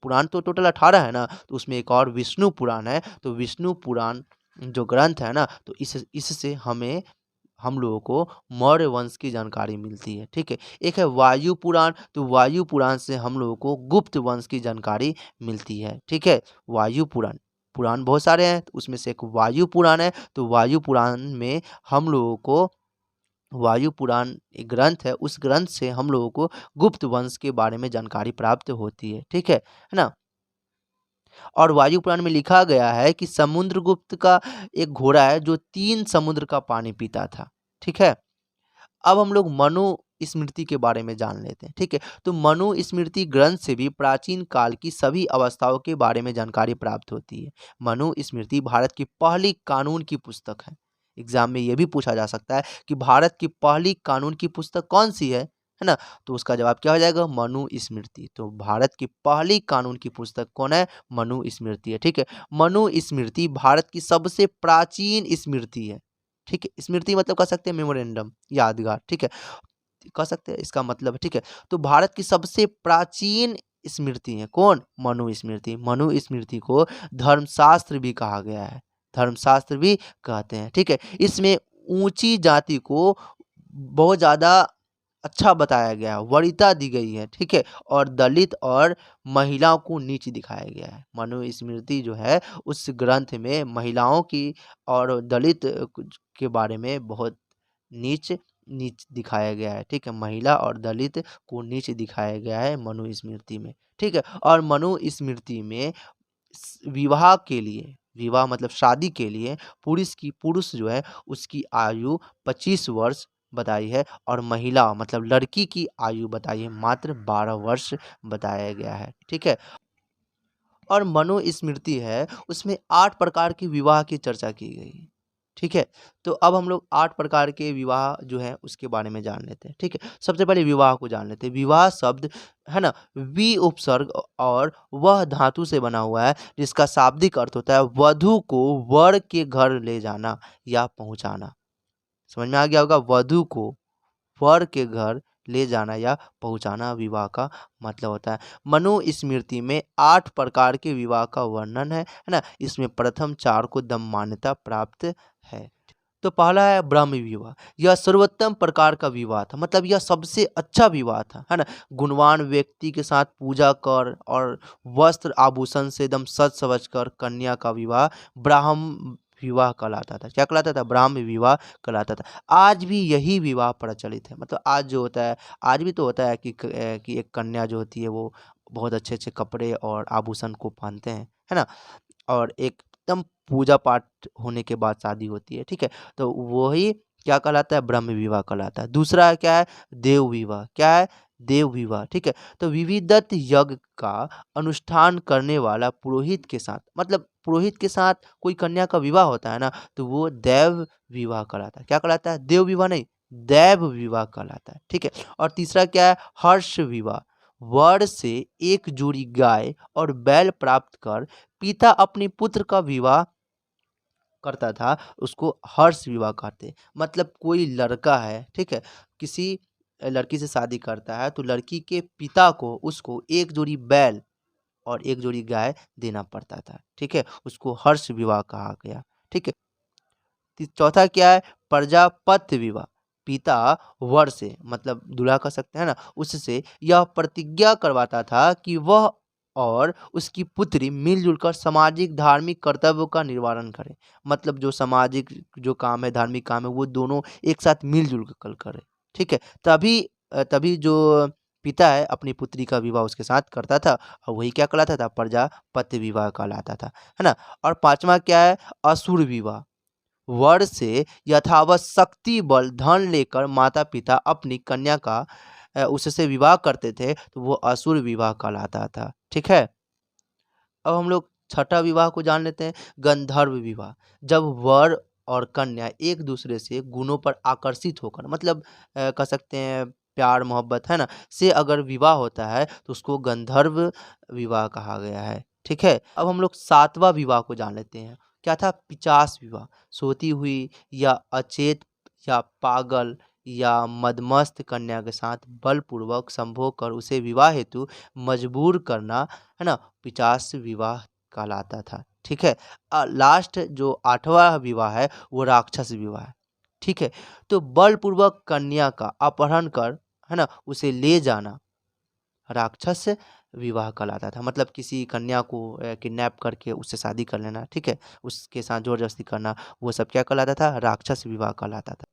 S1: पुराण तो टोटल 18 है ना, तो उसमें एक और विष्णु पुराण है, तो विष्णु पुराण जो ग्रंथ है ना, तो इससे हमें, हम लोगों को मौर्य वंश की जानकारी मिलती है, ठीक है। एक है वायु पुराण, तो वायु पुराण से हम लोगों को गुप्त वंश की जानकारी मिलती है, ठीक है। वायु पुराण, पुराण बहुत सारे हैं, तो उसमें से एक वायु पुराण है, तो वायु पुराण में हम लोगों को, वायु पुराण एक ग्रंथ है, उस ग्रंथ से हम लोगों को गुप्त वंश के बारे में जानकारी प्राप्त होती है, ठीक है ना। और वायु पुराण में लिखा गया है कि समुद्रगुप्त का एक घोड़ा है जो 3 समुद्र का पानी पीता था, ठीक है। अब हम लोग मनु स्मृति के बारे में जान लेते हैं, ठीक है। तो मनु स्मृति ग्रंथ से भी प्राचीन काल की सभी अवस्थाओं के बारे में जानकारी प्राप्त होती है। मनु स्मृति भारत की पहली कानून की पुस्तक है। एग्जाम में यह भी पूछा जा सकता है कि भारत की पहली कानून की पुस्तक कौन सी है ना, तो उसका जवाब क्या हो जाएगा, मनु स्मृति। तो भारत की पहली कानून की पुस्तक कौन है, मनु स्मृति है, ठीक है। मनु स्मृति भारत की सबसे प्राचीन स्मृति है, ठीक है। स्मृति मतलब कह सकते हैं मेमोरेंडम, यादगार, ठीक है, कह सकते हैं इसका मतलब, ठीक है। तो भारत की सबसे प्राचीन स्मृति है कौन, मनु स्मृति। मनु स्मृति को धर्मशास्त्र भी कहा गया है, धर्मशास्त्र भी कहते हैं, ठीक है। इसमें ऊंची जाति को बहुत ज्यादा अच्छा बताया गया है, वरीयता दी गई है, ठीक है। और दलित और महिलाओं को नीच दिखाया गया है। मनुस्मृति जो है उस ग्रंथ में महिलाओं की और दलित के बारे में बहुत नीच नीच दिखाया गया है, ठीक है। महिला और दलित को नीच दिखाया गया है मनुस्मृति में, ठीक है। और मनुस्मृति में विवाह के लिए, विवाह मतलब शादी के लिए पुरुष जो है उसकी आयु 25 वर्ष बताई है, और महिला मतलब लड़की की आयु बताई है मात्र 12 वर्ष बताया गया है, ठीक है। और मनुस्मृति है उसमें 8 प्रकार के विवाह की चर्चा की गई है, ठीक है। तो अब हम लोग 8 प्रकार के विवाह जो है उसके बारे में जान लेते हैं, ठीक है। सबसे पहले विवाह को जान लेते हैं। विवाह शब्द है ना, वि उपसर्ग और वह धातु से बना हुआ है, जिसका शाब्दिक अर्थ होता है वधु को वर के घर ले जाना या पहुंचाना। समझ में आ गया होगा, वधु को वर के घर ले जाना या पहुंचाना विवाह का मतलब होता है। मनुस्मृति में 8 प्रकार के विवाह का वर्णन है ना। इसमें प्रथम 4 को दम मान्यता प्राप्त है। तो पहला है ब्रह्म विवाह। यह सर्वोत्तम प्रकार का विवाह था, मतलब यह सबसे अच्छा विवाह था, है ना। गुणवान व्यक्ति के साथ पूजा कर और वस्त्र आभूषण से एकदम सज सवज कर कन्या का विवाह ब्राह्म विवाह कहलाता था। क्या कहलाता था, ब्राह्म विवाह कहलाता था। आज भी यही विवाह प्रचलित है, मतलब आज जो होता है, आज भी तो होता है कि एक कन्या जो होती है वो बहुत अच्छे अच्छे कपड़े और आभूषण को पहनते हैं, है ना। और एकदम पूजा पाठ होने के बाद शादी होती है, ठीक है। तो वही क्या कहलाता है, ब्रह्म विवाह कहलाता है। दूसरा क्या है, देव विवाह। क्या है, देव विवाह, ठीक है। तो विविधत यज्ञ का अनुष्ठान करने वाला पुरोहित के साथ, मतलब पुरोहित के साथ कोई कन्या का विवाह होता है ना, तो वो देव विवाह कहलाता है। क्या कहलाता है, देव विवाह नहीं, दैव विवाह कहलाता है, ठीक है। और तीसरा क्या है, हर्ष विवाह। वर से एक जोड़ी गाय और बैल प्राप्त कर पिता अपने पुत्र का विवाह करता था, उसको हर्ष विवाह कहते। मतलब कोई लड़का है, ठीक है, किसी लड़की से शादी करता है, तो लड़की के पिता को उसको एक जोड़ी बैल और एक जोड़ी गाय देना पड़ता था, ठीक है। उसको हर्ष विवाह कहा गया, ठीक है। चौथा क्या है, प्रजापत्य विवाह। पिता वर से, मतलब दूल्हा कह सकते हैं ना, उससे यह प्रतिज्ञा करवाता था कि वह और उसकी पुत्री मिलजुल कर सामाजिक धार्मिक कर्तव्यों का निवारण करे। मतलब जो सामाजिक जो काम है, धार्मिक काम है, वो दोनों एक साथ मिलजुल कर करे, ठीक है। तभी जो पिता है अपनी पुत्री का विवाह उसके साथ करता था, और वही क्या कहलाता था, प्रजापत्य विवाह कहलाता था, है ना। और पांचवा क्या है, असुर विवाह। वर से यथावत शक्ति बल धन लेकर माता पिता अपनी कन्या का उससे विवाह करते थे, तो वो असुर विवाह कहलाता था, ठीक है। अब हम लोग छठा विवाह को जान लेते हैं, गंधर्व विवाह। जब वर और कन्या एक दूसरे से गुणों पर आकर्षित होकर, मतलब कह सकते हैं प्यार मोहब्बत, है ना, से अगर विवाह होता है तो उसको गंधर्व विवाह कहा गया है। ठीक है, अब हम लोग 7वां विवाह को जान लेते हैं। क्या था? पिशाच विवाह। सोती हुई या अचेत या पागल या मदमस्त कन्या के साथ बलपूर्वक संभोग कर उसे विवाह हेतु मजबूर करना, है ना, पिशाच विवाह कहलाता था। ठीक है, लास्ट जो 8वां विवाह है वो राक्षस विवाह है। ठीक है, तो बलपूर्वक कन्या का अपहरण कर, है ना, उसे ले जाना राक्षस विवाह कहलाता था। मतलब किसी कन्या को किडनैप करके उससे शादी कर लेना, ठीक है, उसके साथ जोर जबरदस्ती करना, वो सब क्या कहलाता था? राक्षस विवाह कहलाता था।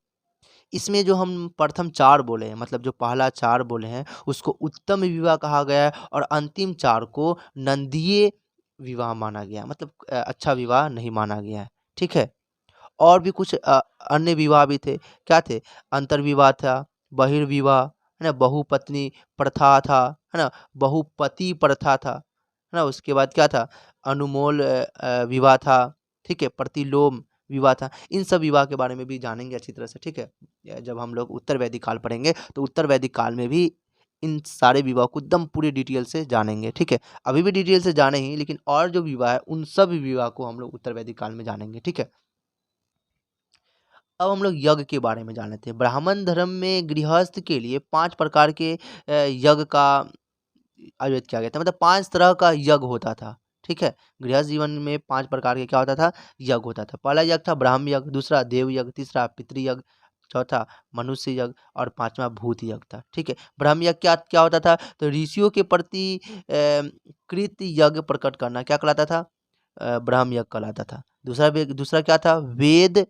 S1: इसमें जो हम प्रथम 4 बोले हैं, मतलब जो पहला 4 बोले हैं उसको उत्तम विवाह कहा गया है और अंतिम 4 को नंदीय विवाह माना गया है। मतलब अच्छा विवाह नहीं माना गया है। ठीक है, और भी कुछ अन्य विवाह भी थे। क्या थे? अंतर्विवाह था, बहिर्विवाह, है ना, बहुपत्नी प्रथा था, है ना, बहुपति प्रथा था, है ना, उसके बाद क्या था? अनुमोल विवाह था, ठीक है, प्रतिलोम विवाह था। इन सब विवाह के बारे में भी जानेंगे अच्छी तरह से, ठीक है। जब हम लोग उत्तर वैदिक काल पढ़ेंगे तो उत्तर वैदिक काल में भी इन सारे विवाह को एकदम पूरी डिटेल से जानेंगे, ठीक है। अभी भी डिटेल से जाने ही, लेकिन और जो विवाह है उन सब विवाह को हम लोग उत्तर वैदिक काल में जानेंगे, ठीक है। अब हम लोग यज्ञ के बारे में जान लेते हैं। ब्राह्मण धर्म में गृहस्थ के लिए 5 प्रकार के यज्ञ का आयोजित किया गया था। मतलब 5 तरह का यज्ञ होता था, ठीक है। गृहस्थ जीवन में 5 प्रकार के क्या होता था? यज्ञ होता था। पहला यज्ञ था ब्राह्म यज्ञ, दूसरा देव यज्ञ, तीसरा पितृयज्ञ, चौथा मनुष्य यज्ञ और 5वां भूत यज्ञ था, ठीक है। ब्राह्म यज्ञ क्या क्या होता था? तो ऋषियों के प्रति कृत यज्ञ प्रकट करना क्या कहलाता था? ब्राह्म यज्ञ कहलाता था। दूसरा क्या था? वेद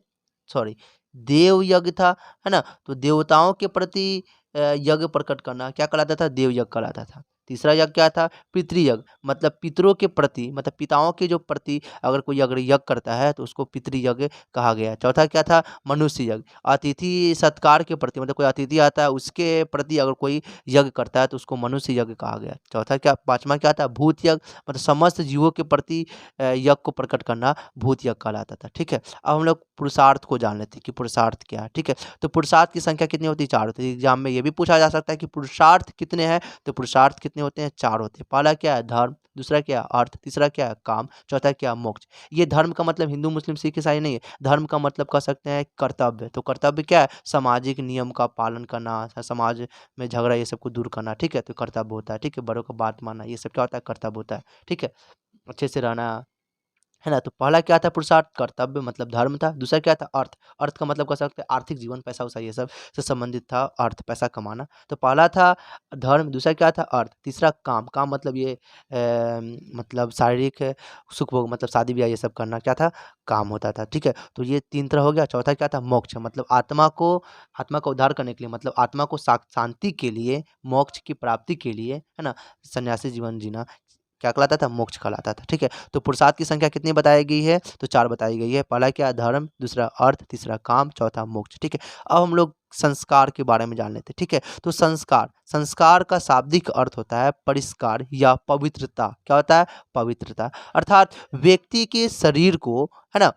S1: सॉरी देव यज्ञ था, है ना? तो देवताओं के प्रति यज्ञ प्रकट करना क्या कहलाता था? देव यज्ञ कहलाता था। तीसरा यज्ञ क्या था? पितृयज्ञ, मतलब पितरों के प्रति, मतलब पिताओं के जो प्रति अगर कोई अगर यज्ञ करता है तो उसको पितृयज्ञ कहा गया। चौथा क्या था? मनुष्य यज्ञ, अतिथि सत्कार के प्रति, मतलब कोई अतिथि आता है उसके प्रति अगर कोई यज्ञ करता है तो उसको मनुष्य यज्ञ कहा गया। चौथा क्या, पांचवा क्या था? भूत यज्ञ, मतलब समस्त जीवों के प्रति यज्ञ को प्रकट करना भूत यज्ञ कहलाता था, ठीक है। अब हम लोग पुरुषार्थ को जान लेते हैं कि पुरुषार्थ क्या है, ठीक है। तो पुरुषार्थ की संख्या कितनी होती है? 4 होती है। एग्जाम में ये भी पूछा जा सकता है कि पुरुषार्थ कितने हैं? तो पुरुषार्थ कितने होते हैं? 4 होते हैं। पहला क्या है? धर्म, दूसरा क्या है? अर्थ, तीसरा क्या है? काम, चौथा क्या है? मोक्ष। ये धर्म का मतलब हिंदू मुस्लिम सिख ईसाई नहीं है। धर्म का मतलब कह सकते हैं कर्तव्य। तो कर्तव्य क्या है? सामाजिक नियम का पालन करना, समाज में झगड़ा ये सब को दूर करना, ठीक है, तो कर्तव्य होता है, ठीक है। बड़ों का बात मानना, ये सब क्या होता है? कर्तव्य होता है, ठीक है। अच्छे से रहना, है ना? तो पहला क्या था? पुरुषार्थ, कर्तव्य मतलब धर्म था। दूसरा क्या था? अर्थ, अर्थ का मतलब कह सकते हैं आर्थिक जीवन, पैसा वैसा ये सब से संबंधित था अर्थ, पैसा कमाना। तो पहला था धर्म, दूसरा क्या था? अर्थ, तीसरा काम, काम मतलब ये मतलब शारीरिक सुख भोग, मतलब शादी ब्याह ये सब करना क्या था? काम होता था, ठीक है। तो ये 3 तरह हो गया। चौथा क्या था? मोक्ष, मतलब आत्मा का उद्धार करने के लिए, मतलब आत्मा को शांति के लिए, मोक्ष की प्राप्ति के लिए, है ना, सन्यासी जीवन जीना क्या कहलाता था? मोक्ष कहलाता था, ठीक है। तो पुरुषार्थ की संख्या कितनी बताई गई है? तो 4 बताई गई है। पहला क्या? धर्म, दूसरा अर्थ, तीसरा काम, चौथा मोक्ष, ठीक है। अब हम लोग संस्कार के बारे में जान लेते हैं, ठीक है। तो संस्कार, संस्कार का शाब्दिक अर्थ होता है परिष्कार या पवित्रता। क्या होता है? पवित्रता, अर्थात व्यक्ति के शरीर को, है ना,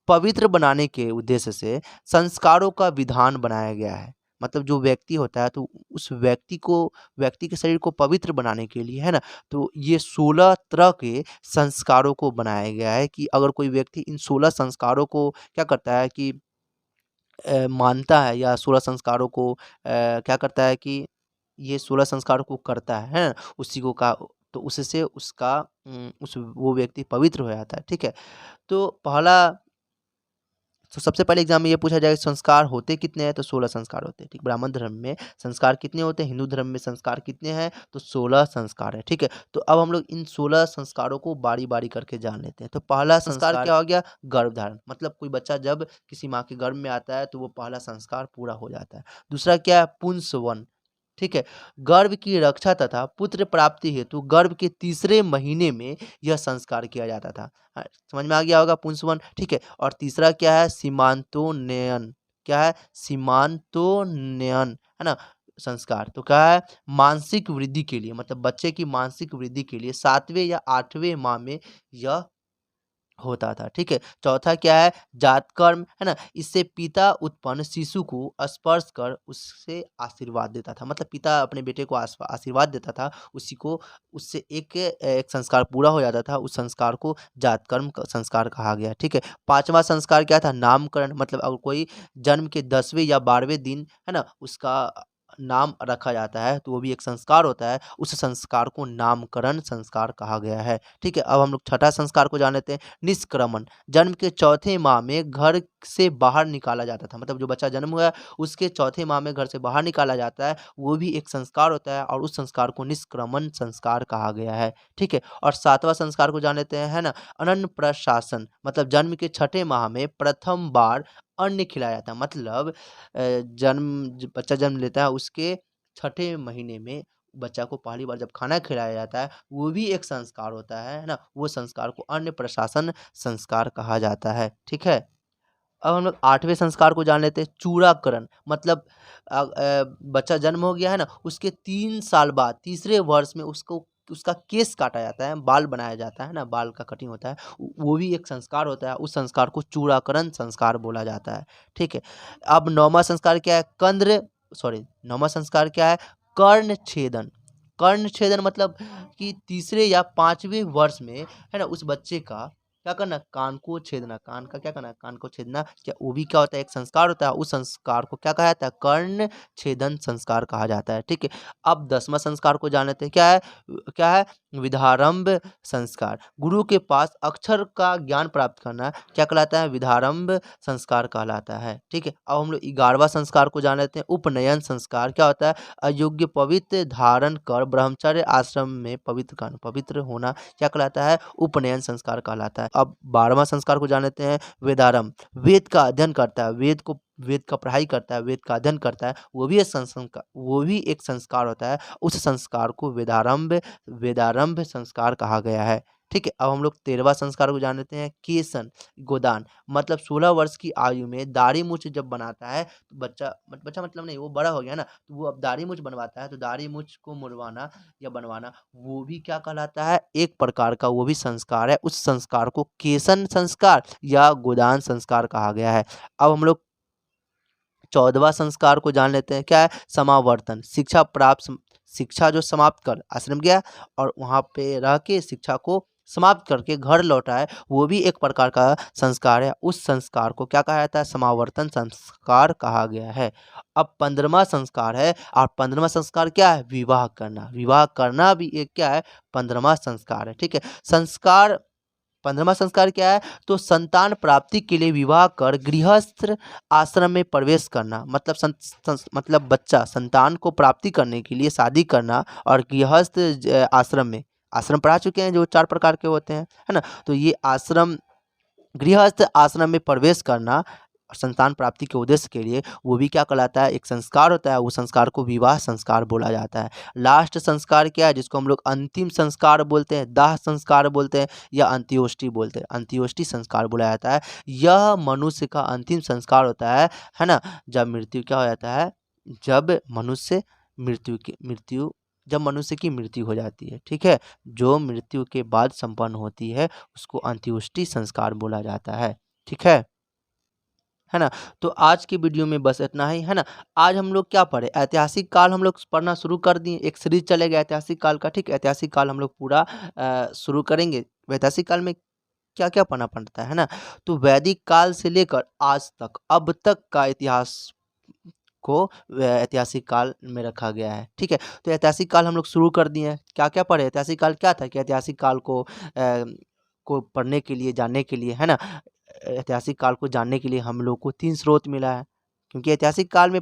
S1: पवित्र बनाने के उद्देश्य से संस्कारों का विधान बनाया गया है। मतलब जो व्यक्ति होता है तो उस व्यक्ति के शरीर को पवित्र बनाने के लिए, है ना, तो ये 16 तरह के संस्कारों को बनाया गया है कि अगर कोई व्यक्ति इन 16 संस्कारों को क्या करता है कि मानता है, या 16 संस्कारों को क्या करता है कि ये 16 संस्कारों को करता है ना? उसी को का तो उससे उसका उस वो व्यक्ति पवित्र हो जाता है, ठीक है। तो पहला तो सबसे पहले एग्जाम में ये पूछा जाएगा संस्कार होते कितने हैं? तो 16 संस्कार होते हैं, ठीक। ब्राह्मण धर्म में संस्कार कितने होते हैं? हिंदू धर्म में संस्कार कितने हैं? तो 16 संस्कार है, ठीक है। तो अब हम लोग इन 16 संस्कारों को बारी बारी करके जान लेते हैं। तो पहला संस्कार क्या हो गया? गर्भधारण, मतलब कोई बच्चा जब किसी माँ के गर्भ में आता है तो वो पहला संस्कार पूरा हो जाता है। दूसरा क्या है? पुंसवन, ठीक है। गर्भ की रक्षा तथा पुत्र प्राप्ति हेतु गर्भ के तीसरे महीने में यह संस्कार किया जाता था। समझ में आ गया होगा पुंसवन, ठीक है। और तीसरा क्या है? सीमांतोन्नयन, क्या है? सीमांतोन्नयन, है ना, संस्कार। तो क्या है? मानसिक वृद्धि के लिए, मतलब बच्चे की मानसिक वृद्धि के लिए 7वें या 8वें माह में यह होता था। ठीक है, चौथा क्या है, जात कर्म, है ना? इससे पिता उत्पन्न शिशु को स्पर्श कर उससे आशीर्वाद देता था, मतलब पिता अपने बेटे को आशीर्वाद देता था, उसी को उससे एक संस्कार पूरा हो जाता था, उस संस्कार को जात कर्म संस्कार कहा गया। ठीक है, पांचवा संस्कार क्या था, नामकरण, मतलब अगर कोई जन्म के 10वें या 12वें दिन, है ना, उसका नाम रखा जाता है तो वो भी एक संस्कार होता है, उस संस्कार को नामकरण संस्कार कहा गया है। ठीक है, अब हम लोग छठा संस्कार को जान लेते हैं, निष्क्रमण। जन्म के चौथे माह में घर से बाहर निकाला जाता था, मतलब जो बच्चा जन्म हुआ है उसके चौथे माह में घर से बाहर निकाला जाता है, वो भी एक संस्कार होता है और उस संस्कार को निष्क्रमण संस्कार कहा गया है। ठीक है, और सातवां संस्कार को जान लेते हैं, है ना, अनन्न प्रशासन, मतलब जन्म के छठे माह में प्रथम बार अन्न खिलाया जाता है, मतलब बच्चा जन्म लेता है उसके छठे महीने में बच्चा को पहली बार जब खाना खिलाया जाता है, वो भी एक संस्कार होता है ना? वो संस्कार को अन्न प्रशासन संस्कार कहा जाता है। ठीक है? अब हम लोग 8वें संस्कार को जान लेते हैं, चूड़ाकरण, मतलब बच्चा जन्म हो गया है ना, उसके 3 साल बाद तीसरे वर्ष में उसको उसका केस काटा जाता है, बाल बनाया जाता है ना, बाल का कटिंग होता है, वो भी एक संस्कार होता है, उस संस्कार को चूड़ाकरण संस्कार बोला जाता है। ठीक है, अब 9वां संस्कार क्या है, 9वां संस्कार क्या है, कर्ण छेदन। कर्ण छेदन मतलब कि तीसरे या 5वें वर्ष में, है ना, उस बच्चे का क्या करना, कान को छेदना, कान का क्या करना, कान को छेदना, क्या वो भी क्या होता है, एक संस्कार होता है, उस संस्कार को क्या कहा जाता है, कर्ण छेदन संस्कार कहा जाता है। ठीक है, अब 10वां संस्कार को जान लेते हैं, क्या है, विधारंभ संस्कार, गुरु के पास अक्षर का ज्ञान प्राप्त करना क्या कहलाता है, विधारंभ संस्कार कहलाता है। ठीक है, अब हम लोग 11वां संस्कार को जान लेते हैं, उपनयन संस्कार, क्या होता है, अयोग्य पवित्र धारण कर ब्रह्मचर्य आश्रम में पवित्र होना क्या कहलाता है, उपनयन संस्कार कहलाता है। अब 12वां संस्कार को जान लेते हैं, वेदारंभ, वेद का अध्ययन करता है, वेद का पढ़ाई करता है, वेद का अध्ययन करता है, वो भी एक संस्कार होता है, उस संस्कार को वेदारंभ संस्कार कहा गया है। ठीक है, अब हम लोग 13वां संस्कार को जान लेते हैं, केसन गोदान, मतलब 16 वर्ष की आयु में दाढ़ी मूछ जब बनाता है तो बच्चा मतलब नहीं, वो बड़ा हो गया ना, तो वो अब दाढ़ी मूछ बनवाता है, तो दाढ़ी मूछ को मुड़वाना या बनवाना, वो भी क्या कहलाता है, एक प्रकार का वो भी संस्कार है, उस संस्कार को केसन संस्कार या गोदान संस्कार कहा गया है। अब हम लोग 14वां संस्कार को जान लेते हैं, क्या है, समावर्तन, शिक्षा जो समाप्त कर आश्रम गया और वहाँ पे रह के शिक्षा को समाप्त करके घर लौटा है, वो भी एक प्रकार का संस्कार है, उस संस्कार को क्या कहा जाता है, समावर्तन संस्कार कहा गया है। अब 15वां संस्कार है, और 15वां संस्कार क्या है, विवाह करना भी एक क्या है, 15वां संस्कार है। ठीक है, संस्कार 15वां संस्कार क्या है, तो संतान प्राप्ति के लिए विवाह कर गृहस्थ आश्रम में प्रवेश करना, मतलब मतलब बच्चा संतान को प्राप्ति करने के लिए शादी करना और गृहस्थ आश्रम में, आश्रम पढ़ा चुके हैं जो 4 प्रकार के होते हैं, है ना, तो ये गृहस्थ आश्रम में प्रवेश करना संतान प्राप्ति के उद्देश्य के लिए, वो भी क्या कहलाता है, एक संस्कार होता है, वो संस्कार को विवाह संस्कार बोला जाता है। लास्ट संस्कार क्या है, जिसको हम लोग अंतिम संस्कार बोलते हैं, दाह संस्कार बोलते हैं या अंत्योष्टि बोलते हैं, अंत्योष्टि संस्कार बोला जाता है। यह मनुष्य का अंतिम संस्कार होता है ना, जब मृत्यु क्या हो जाता है, जब मनुष्य मृत्यु जब मनुष्य की मृत्यु हो जाती है। ठीक है, जो मृत्यु के बाद संपन्न होती है उसको अंत्योष्टि संस्कार बोला जाता है। ठीक है ना, तो आज की वीडियो में बस इतना ही, है ना। आज हम लोग क्या पढ़े, ऐतिहासिक काल हम लोग पढ़ना शुरू कर दिए, एक सीरीज चलेगा ऐतिहासिक काल का। ठीक है, ऐतिहासिक काल हम लोग पूरा शुरू करेंगे। ऐतिहासिक काल में क्या क्या पढ़ना पड़ता है ना, तो वैदिक काल से लेकर आज तक अब तक का इतिहास को ऐतिहासिक काल में रखा गया है। ठीक है, तो ऐतिहासिक काल हम लोग शुरू कर दिए हैं। क्या क्या पढ़े, ऐतिहासिक काल क्या था, कि ऐतिहासिक काल को पढ़ने के लिए, जानने के लिए, है ना, ऐतिहासिक काल को जानने के लिए हम लोग को 3 स्रोत मिला है, क्योंकि ऐतिहासिक काल में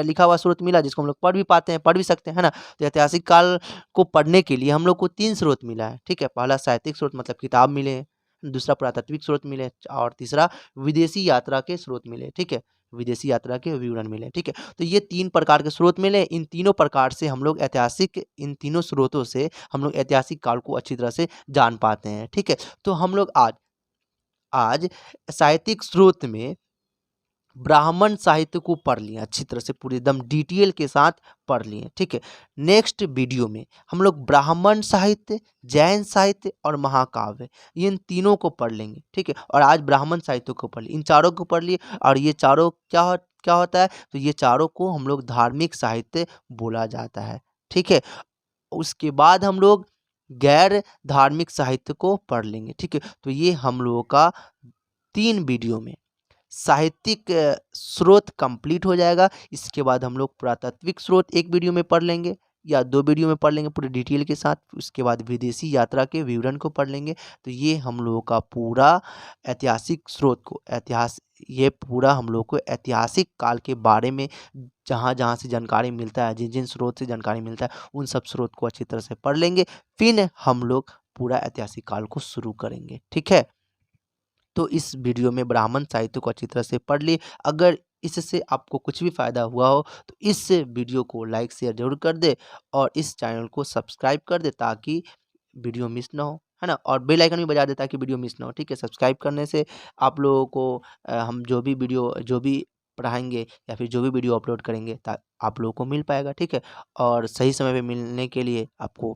S1: लिखा हुआ स्रोत मिला जिसको हम लोग पढ़ भी पाते हैं, पढ़ भी सकते हैं, है ना। तो ऐतिहासिक काल को पढ़ने के लिए हम लोग को 3 स्रोत मिला है। ठीक है, पहला साहित्यिक स्रोत मतलब किताब मिले हैं, दूसरा पुरातात्विक स्रोत मिले और तीसरा विदेशी यात्रा के स्रोत मिले। ठीक है, विदेशी यात्रा के विवरण मिले। ठीक है, तो ये 3 प्रकार के स्रोत मिले, इन तीनों प्रकार से हम लोग इन तीनों स्रोतों से हम लोग ऐतिहासिक काल को अच्छी तरह से जान पाते हैं। ठीक है, तो हम लोग आज साहित्यिक स्रोत में ब्राह्मण साहित्य को पढ़ लिए अच्छी तरह से, पूरे एकदम डिटेल के साथ पढ़ लिए, ठीक है। नेक्स्ट वीडियो में हम लोग ब्राह्मण साहित्य, जैन साहित्य और महाकाव्य, इन तीनों को पढ़ लेंगे, ठीक है। और आज ब्राह्मण साहित्य को पढ़ लिए, इन चारों को पढ़ लिए, और ये चारों क्या होता है, तो ये चारों को हम लोग धार्मिक साहित्य बोला जाता है, ठीक है। उसके बाद हम लोग गैर धार्मिक साहित्य को पढ़ लेंगे, ठीक है। तो ये हम लोगों का 3 वीडियो में साहित्यिक स्रोत कंप्लीट हो जाएगा। इसके बाद हम लोग पुरातात्विक स्रोत 1 वीडियो में पढ़ लेंगे या 2 वीडियो में पढ़ लेंगे पूरे डिटेल के साथ। उसके बाद विदेशी यात्रा के विवरण को पढ़ लेंगे। तो ये हम लोगों का पूरा ऐतिहासिक स्रोत को ये पूरा हम लोग को ऐतिहासिक काल के बारे में जहाँ-जहाँ से जानकारी मिलता है, जिन-जिन स्रोत से जानकारी मिलता है, उन सब स्रोत को अच्छी तरह से पढ़ लेंगे। फिर हम लोग पूरा ऐतिहासिक काल को शुरू करेंगे, ठीक है। तो इस वीडियो में ब्राह्मण साहित्य को अच्छी तरह से पढ़ लिए। अगर इससे आपको कुछ भी फ़ायदा हुआ हो तो इस वीडियो को लाइक शेयर ज़रूर कर दे और इस चैनल को सब्सक्राइब कर दे ताकि वीडियो मिस ना हो, है ना? और बेल आइकन भी बजा दे ताकि वीडियो मिस ना हो, ठीक है? सब्सक्राइब करने से आप लोगों को हम जो भी पढ़ाएँगे या फिर जो भी वीडियो अपलोड करेंगे ता आप लोगों को मिल पाएगा, ठीक है? और सही समय पे मिलने के लिए आपको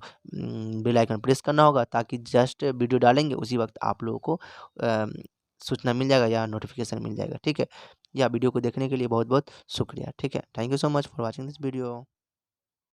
S1: बेल आइकन प्रेस करना होगा ताकि जस्ट वीडियो डालेंगे उसी वक़्त आप लोगों को अ, सूचना मिल जाएगा या नोटिफ़िकेशन मिल जाएगा, ठीक है? या वीडियो को देखने के लिए बहुत-बहुत शुक्रिया, ठीक है? Thank you so much for watching this video.